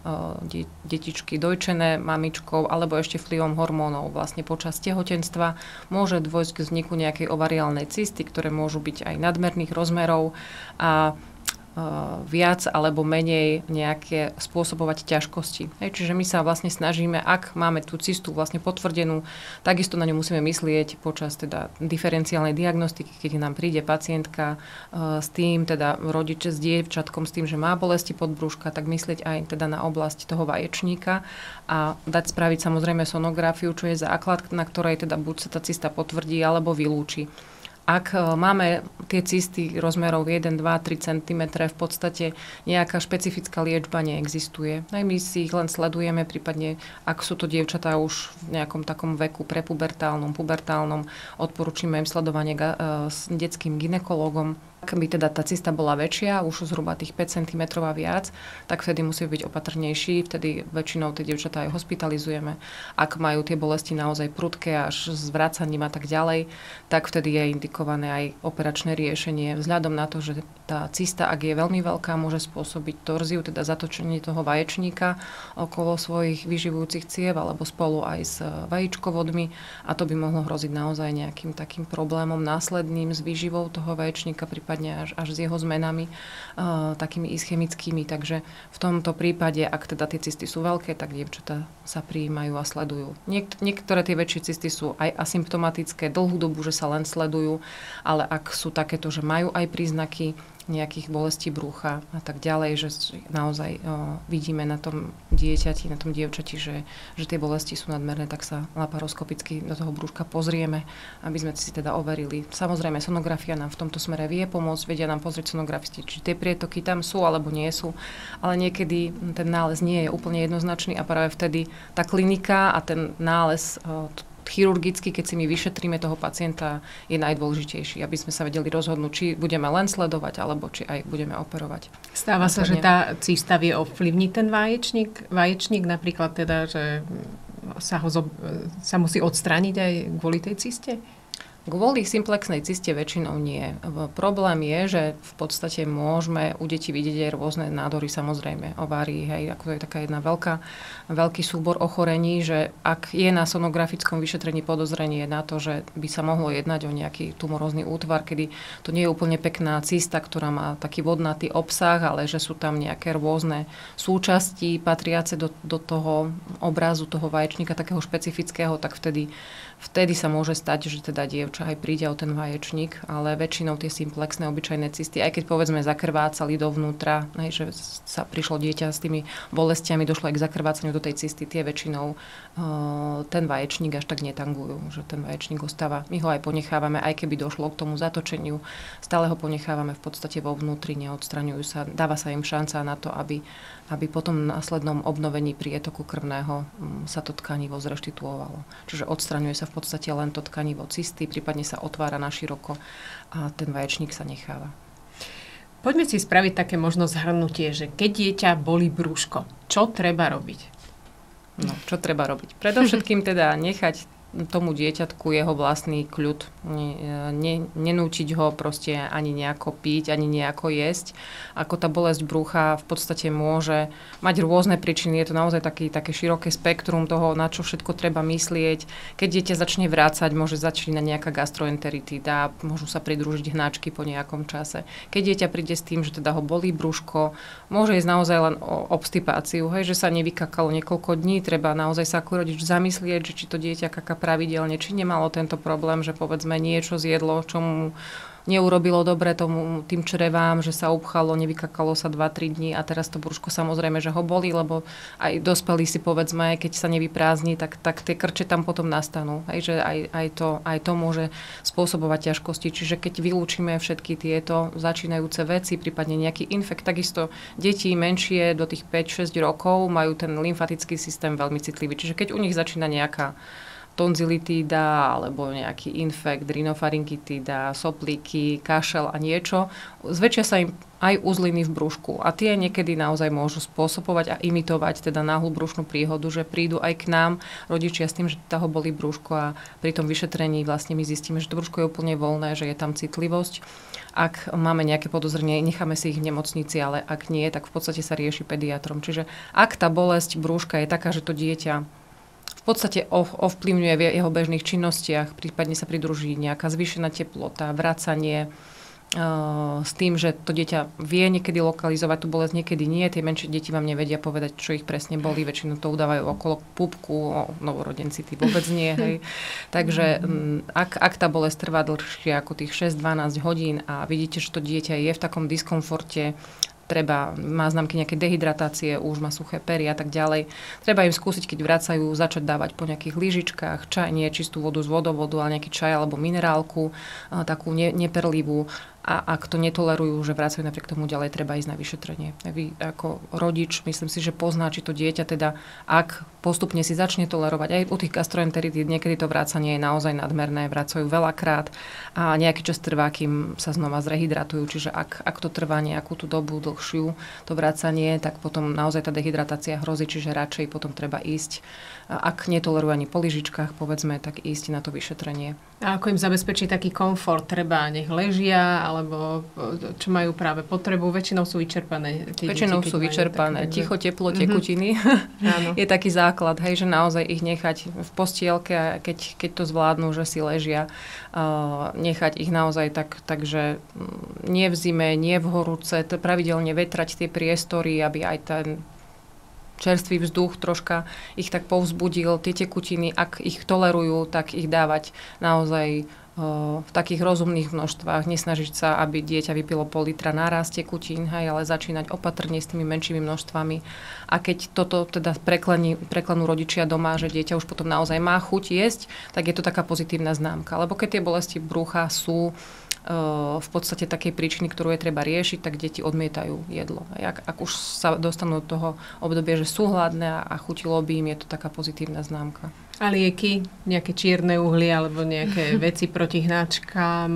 detičky dojčené mamičkou, alebo ešte vplyvom hormónov vlastne počas tehotenstva, môže dôjsť k vzniku nejakej ovariálnej cysty, ktoré môžu byť aj nadmerných rozmerov a viac alebo menej nejaké spôsobovať ťažkosti. Čiže my sa vlastne snažíme, ak máme tú cystu vlastne potvrdenú, takisto na ňu musíme myslieť počas teda diferenciálnej diagnostiky, keď nám príde pacientka s tým, teda rodič s dievčatkom s tým, že má bolesti podbrúška, tak myslieť aj teda na oblasť toho vaječníka a dať spraviť samozrejme sonografiu, čo je základ, na ktorej teda buď sa tá cysta potvrdí alebo vylúči. Ak máme tie cysty rozmerov 1, 2, 3 cm, v podstate nejaká špecifická liečba neexistuje. Aj my si ich len sledujeme, prípadne ak sú to dievčatá už v nejakom takom veku prepubertálnom, pubertálnom, odporúčime im sledovanie s detským gynekologom. Ak by teda tá cysta bola väčšia, už zhruba tých 5 cm a viac, tak vtedy musíme byť opatrnejší, vtedy väčšinou tie dievčatá aj hospitalizujeme. Ak majú tie bolesti naozaj prudké až s vracaním a tak ďalej, tak vtedy je indikované aj operačné riešenie. Vzhľadom na to, že tá cysta, ak je veľmi veľká, môže spôsobiť torziu, teda zatočenie toho vaječníka okolo svojich vyživujúcich ciev alebo spolu aj s vajíčkovodmi a to by mohlo hroziť naozaj nejakým takým problémom následným s výživou toho vaječníka, prípadne až s jeho zmenami takými ischemickými. Takže v tomto prípade, ak teda tie cysty sú veľké, tak dievčatá sa prijímajú a sledujú. Niektoré tie väčšie cysty sú aj asymptomatické, dlhú dobu, že sa len sledujú, ale ak sú takéto, že majú aj príznaky nejakých bolestí brucha a tak ďalej, že naozaj vidíme na tom dieťati, na tom dievčati, že tie bolesti sú nadmerné, tak sa laparoskopicky do toho brúška pozrieme, aby sme si teda overili. Samozrejme, sonografia nám v tomto smere vie pomôcť, vedia nám pozrieť sonografisti, či tie prietoky tam sú alebo nie sú, ale niekedy ten nález nie je úplne jednoznačný a práve vtedy tá klinika a ten nález chirurgicky, keď si my vyšetríme toho pacienta, je najdôležitejší, aby sme sa vedeli rozhodnúť, či budeme len sledovať, alebo či aj budeme operovať. Stáva sa, že tá cysta vie ovplyvniť ten vaječník, napríklad teda, že sa musí odstrániť aj kvôli tej cyste? Kvôli simplexnej cyste väčšinou nie. Problém je, že v podstate môžeme u detí vidieť aj rôzne nádory, samozrejme, ovárii, hej, ako to je taká jedna veľký súbor ochorení, že ak je na sonografickom vyšetrení podozrenie na to, že by sa mohlo jednať o nejaký tumorózny útvar, kedy to nie je úplne pekná cysta, ktorá má taký vodnatý obsah, ale že sú tam nejaké rôzne súčasti patriace do toho obrazu toho vaječníka, takého špecifického, tak vtedy sa môže stať, že teda dievča aj príde o ten vaječník, ale väčšinou tie simplexné obyčajné cysty, aj keď povedzme zakrvácali dovnútra, že sa prišlo dieťa s tými bolestiami, došlo aj k zakrvácaniu do tej cysty, tie väčšinou ten vaječník až tak netangujú, že ten vaječník ostáva. My ho aj ponechávame, aj keby došlo k tomu zatočeniu, stále ho ponechávame v podstate vo vnútri, neodstraňujú sa, dáva sa im šanca na to, aby po tom následnom obnovení prietoku krvného sa to tkanivo zreštituovalo. Čiže odstraňuje sa v podstate len to tkanivo cysty, prípadne sa otvára naširoko a ten vaječník sa necháva. Poďme si spraviť také možno zhrnutie, že keď dieťa bolí brúško, čo treba robiť? No, čo treba robiť? Predovšetkým teda nechať tomu dieťatku jeho vlastný kľud. Nenúčiť ho proste ani nejako piť, ani nejako jesť. Ako tá bolesť brucha v podstate môže mať rôzne príčiny. Je to naozaj také široké spektrum toho, na čo všetko treba myslieť. Keď dieťa začne vrácať, môže začínať nejaká gastroenteritída, môžu sa pridružiť hnačky po nejakom čase. Keď dieťa príde s tým, že teda ho bolí brúško, môže ísť naozaj len o obstipáciu, že sa nevykakalo niekoľko dní, treba naozaj sa ako rodič zamyslieť, že či to dieťa kaká pravidelne, či nemalo tento problém, že povedzme niečo zjedlo, čo mu neurobilo dobre tým črevám, že sa upchalo, nevykakalo sa 2-3 dní a teraz to brúško samozrejme, že ho bolí, lebo aj dospelí si povedzme, keď sa nevyprázdni, tak tie krče tam potom nastanú. Že aj to môže spôsobovať ťažkosti. Čiže keď vylúčime všetky tieto začínajúce veci, prípadne nejaký infekt, takisto deti menšie do tých 5-6 rokov majú ten lymfatický systém veľmi citlivý. Čiže keď u nich začína nejaká tonzilitída alebo nejaký infekt, rinofaryngitída, soplíky, kašel a niečo, zväčšia sa im aj uzliny v brúšku. A tie niekedy naozaj môžu spôsobovať a imitovať teda náhlu brušnú príhodu, že prídu aj k nám rodičia s tým, že toho bolí brúško a pri tom vyšetrení vlastne my zistíme, že to brúško je úplne voľné, že je tam citlivosť. Ak máme nejaké podozrenie, necháme si ich v nemocnici, ale ak nie, tak v podstate sa rieši pediatrom. Čiže ak tá bolesť brúška je taká, že to dieťa v podstate ovplyvňuje v jeho bežných činnostiach, prípadne sa pridruží nejaká zvýšená teplota, vracanie s tým, že to dieťa vie niekedy lokalizovať tú bolesť, niekedy nie. Tie menšie deti vám nevedia povedať, čo ich presne bolí. Väčšinou to udávajú okolo pupku, novorodenci tí vôbec nie. Hej. Takže ak tá bolesť trvá dlhšie ako tých 6-12 hodín a vidíte, že to dieťa je v takom diskomforte, má známky nejaké dehydratácie, už má suché pery a tak ďalej. Treba im skúsiť, keď vracajú, začať dávať po nejakých lyžičkách, čaj, nie čistú vodu z vodovodu, ale nejaký čaj alebo minerálku, takú neperlivú. A ak to netolerujú, že vracajú napriek tomu ďalej, treba ísť na vyšetrenie. Vy ako rodič, myslím si, že pozná, či to dieťa teda, ak postupne si začne tolerovať, aj u tých gastroenteritíd, niekedy to vracanie je naozaj nadmerné, vracajú veľakrát a nejaký čas trvá, kým sa znova zrehydratujú. Čiže ak to trvá nejakú tú dobu dlhšiu, to vracanie, tak potom naozaj tá dehydratácia hrozí, čiže radšej potom treba ísť. Ak netolerujú ani po lyžičkách, povedzme, tak ísť na to vyšetrenie. A ako im zabezpečiť taký komfort? Treba nech ležia, alebo čo majú práve potrebu? Väčšinou sú vyčerpané. Väčšinou sú vyčerpané. Ticho, teplo, tekutiny. Je taký základ, hej, že naozaj ich nechať v postielke a keď to zvládnu, že si ležia, nechať ich naozaj tak, že nie v zime, nie v horúce, pravidelne vetrať tie priestory, aby aj ten čerstvý vzduch troška ich tak povzbudil. Tie tekutiny, ak ich tolerujú, tak ich dávať naozaj v takých rozumných množstvách. Nesnažiť sa, aby dieťa vypilo pol litra naraz tekutín, ale začínať opatrne s tými menšími množstvami. A keď toto teda preklenú rodičia doma, že dieťa už potom naozaj má chuť jesť, tak je to taká pozitívna známka. Lebo keď tie bolesti brucha sú v podstate takej príčiny, ktorú je treba riešiť, tak deti odmietajú jedlo. Ak už sa dostanú do toho obdobia, že sú hladné a chutilo by im, je to taká pozitívna známka. A lieky, nejaké čierne uhlie alebo nejaké veci proti hnačkám,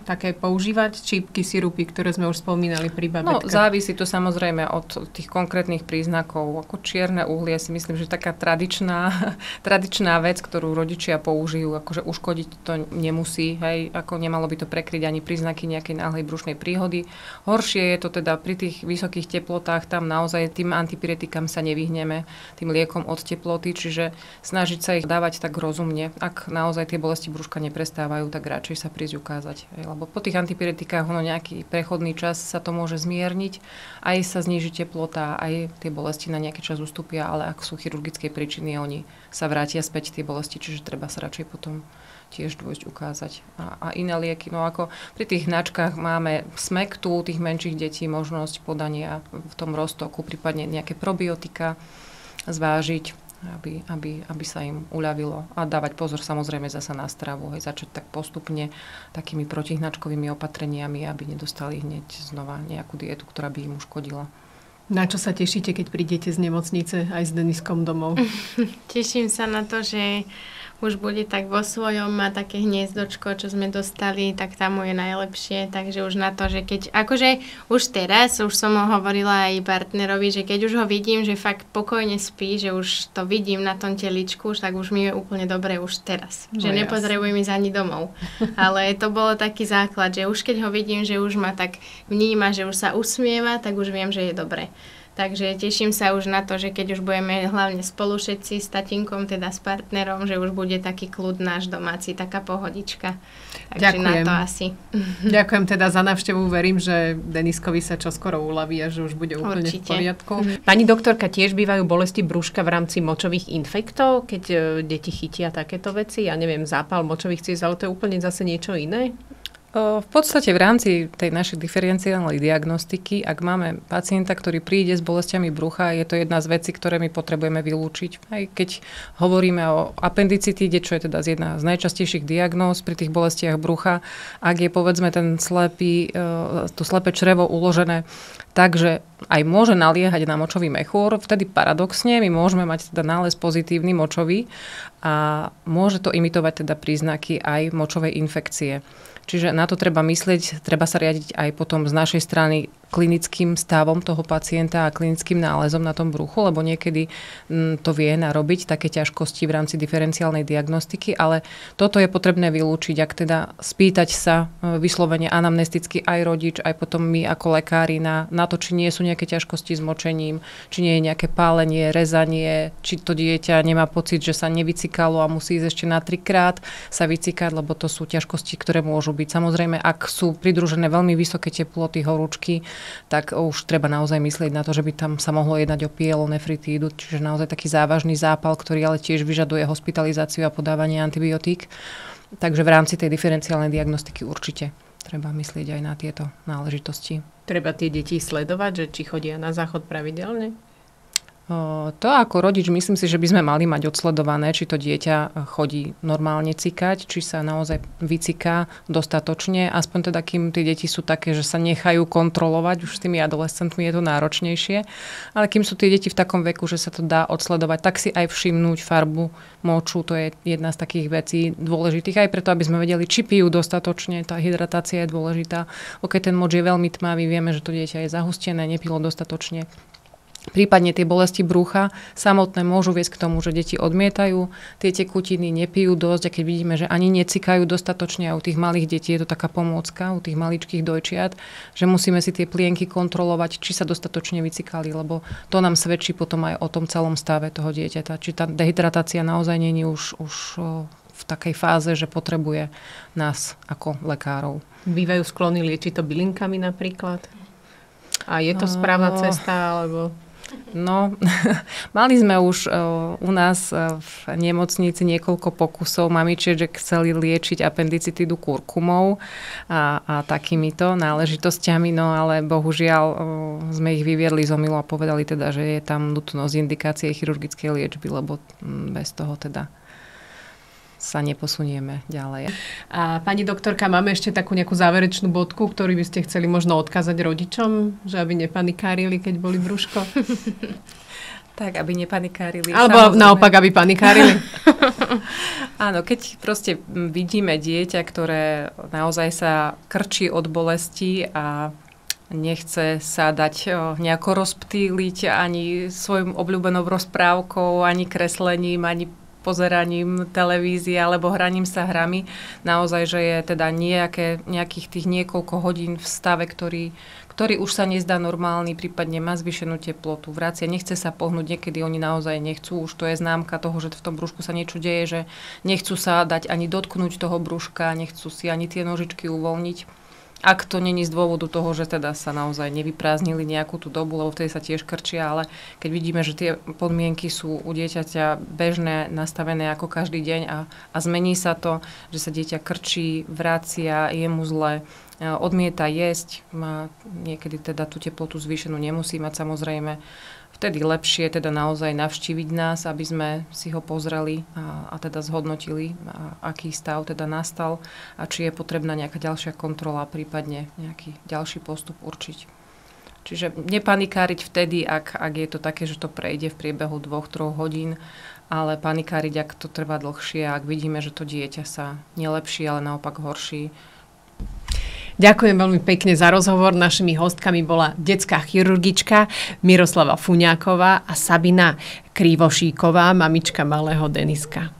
také používať? Čípky, sirupy, ktoré sme už spomínali pri babetkách? No, závisí to samozrejme od tých konkrétnych príznakov. Ako čierne uhlie si myslím, že taká tradičná vec, ktorú rodičia použijú, akože uškodiť to nemusí, hej, ako nemalo by to prekryť ani príznaky nejakej náhlej brušnej príhody. Horšie je to teda pri tých vysokých teplotách, tam naozaj tým antipyretikám sa nevyhneme, tým liekom od teploty, čiže snažiť sa ich dávať tak rozumne. Ak naozaj tie bolesti brúška neprestávajú, tak radšej sa prísť ukázať. Lebo po tých antipyretikách nejaký prechodný čas sa to môže zmierniť, aj sa zníži teplota, aj tie bolesti na nejaký čas ustúpia, ale ak sú chirurgické príčiny, oni sa vrátia späť tie bolesti, čiže treba sa radšej potom tiež dôjsť ukázať. A iné lieky, no ako pri tých hnačkách máme smektu tých menších detí, možnosť podania v tom roztoku, prípadne nejaké probiotika zvážiť, aby sa im uľavilo. A dávať pozor samozrejme zasa na stravu. Začať tak postupne takými protihnačkovými opatreniami, aby nedostali hneď znova nejakú dietu, ktorá by im uškodila. Na čo sa tešíte, keď prídete z nemocnice aj s Deniskom domov? Teším sa na to, že už bude tak vo svojom, má také hniezdočko, čo sme dostali, tak tam mu je najlepšie, takže už na to, že keď, akože už teraz, už som ho hovorila aj partnerovi, že keď už ho vidím, že fakt pokojne spí, že už to vidím na tom teličku, tak už mi je úplne dobre už teraz, že nepotrebujem ísť ani domov. Ale to bolo taký základ, že už keď ho vidím, že už ma tak vníma, že už sa usmieva, tak už viem, že je dobre. Takže teším sa už na to, že keď už budeme hlavne spolu všetci s tatínkom, teda s partnerom, že už bude taký kľud náš domáci, taká pohodička. Takže ďakujem. Na to asi. Ďakujem teda za návštevu. Verím, že Deniskovi sa čoskoro uľaví a že už bude úplne v poriadku. Pani doktorka, tiež bývajú bolesti brúška v rámci močových infektov, keď deti chytia takéto veci? Ja neviem, zápal močových ciest, ale to je úplne zase niečo iné? V podstate v rámci tej našej diferenciálnej diagnostiky, ak máme pacienta, ktorý príde s bolestiami brucha, je to jedna z vecí, ktoré my potrebujeme vylúčiť. Aj keď hovoríme o appendicitíde, čo je teda jedna z najčastejších diagnóz pri tých bolestiach brucha, ak je povedzme to slepé črevo uložené tak, že aj môže naliehať na močový mechúr, vtedy paradoxne my môžeme mať teda nález pozitívny močový a môže to imitovať teda príznaky aj močovej infekcie. Čiže na to treba myslieť, treba sa riadiť aj potom z našej strany klinickým stavom toho pacienta a klinickým nálezom na tom bruchu, lebo niekedy to vie narobiť také ťažkosti v rámci diferenciálnej diagnostiky, ale toto je potrebné vylúčiť, ak teda spýtať sa vyslovene anamnesticky aj rodič, aj potom my ako lekári na to, či nie sú nejaké ťažkosti s močením, či nie je nejaké pálenie, rezanie, či to dieťa nemá pocit, že sa nevycikalo a musí ísť ešte na 3-krát sa vycikať, lebo to sú ťažkosti, ktoré môžu byť. Samozrejme, ak sú pridružené veľmi vysoké teploty, horúčky, tak už treba naozaj myslieť na to, že by tam sa mohlo jednať o pyelonefritídu, čiže naozaj taký závažný zápal, ktorý ale tiež vyžaduje hospitalizáciu a podávanie antibiotík. Takže v rámci tej diferenciálnej diagnostiky určite treba myslieť aj na tieto náležitosti. Treba tie deti sledovať, že či chodia na záchod pravidelne? To ako rodič myslím si, že by sme mali mať odsledované, či to dieťa chodí normálne cikať, či sa naozaj vyciká dostatočne, aspoň teda kým tie deti sú také, že sa nechajú kontrolovať, už s tými adolescentmi je to náročnejšie, ale kým sú tie deti v takom veku, že sa to dá odsledovať, tak si aj všimnúť farbu moču, to je jedna z takých vecí dôležitých, aj preto, aby sme vedeli, či pijú dostatočne, tá hydratácia je dôležitá. Keď ten moč je veľmi tmavý, vieme, že to dieťa je zahustené, nepilo dostatočne. Prípadne tie bolesti brucha samotné môžu viesť k tomu, že deti odmietajú tie tekutiny, nepijú dosť a keď vidíme, že ani necikajú dostatočne a u tých malých detí je to taká pomôcka, u tých maličkých dojčiat, že musíme si tie plienky kontrolovať, či sa dostatočne vycikali, lebo to nám svedčí potom aj o tom celom stave toho dieťaťa. Či tá dehydratácia naozaj nie je už v takej fáze, že potrebuje nás ako lekárov. Bývajú sklony liečiť to bylinkami napríklad? A je to správna cesta, alebo... No, mali sme už u nás v nemocnici niekoľko pokusov mamičiek, že chceli liečiť appendicitídu kurkumou a takýmito náležitosťami, no ale bohužiaľ sme ich vyviedli z omylu a povedali teda, že je tam nutnosť indikácie chirurgickej liečby, lebo bez toho teda sa neposunieme ďalej. A pani doktorka, máme ešte takú nejakú záverečnú bodku, ktorú by ste chceli možno odkázať rodičom, že aby nepanikárili, keď boli brúško? Tak, aby nepanikárili. Alebo naopak, aby panikárili. Áno, keď proste vidíme dieťa, ktoré naozaj sa krčí od bolesti a nechce sa dať nejako rozptýliť ani svojou obľúbenou rozprávkou, ani kreslením, ani pozeraním televízie alebo hraním sa hrami. Naozaj, že je teda nejakých tých niekoľko hodín v stave, ktorý už sa nezdá normálny, prípadne má zvýšenú teplotu, vracia, nechce sa pohnúť, niekedy oni naozaj nechcú, už to je známka toho, že v tom brúšku sa niečo deje, že nechcú sa dať ani dotknúť toho brúška, nechcú si ani tie nožičky uvoľniť. Ak to není z dôvodu toho, že teda sa naozaj nevyprázdnili nejakú tú dobu, lebo vtedy sa tiež krčia, ale keď vidíme, že tie podmienky sú u dieťaťa bežné, nastavené ako každý deň a zmení sa to, že sa dieťa krčí, vracia, je mu zle, odmieta jesť, má niekedy teda tú teplotu zvýšenú, nemusí mať samozrejme, vtedy lepšie teda naozaj navštíviť nás, aby sme si ho pozreli a teda zhodnotili, aký stav teda nastal a či je potrebná nejaká ďalšia kontrola, prípadne nejaký ďalší postup určiť. Čiže nepanikáriť vtedy, ak je to také, že to prejde v priebehu 2-3 hodín, ale panikáriť, ak to trvá dlhšie, ak vidíme, že to dieťa sa nelepší, ale naopak horší. Ďakujem veľmi pekne za rozhovor. Našimi hostkami bola detská chirurgička Miroslava Fuňáková a Sabina Krivošíková, mamička malého Deniska.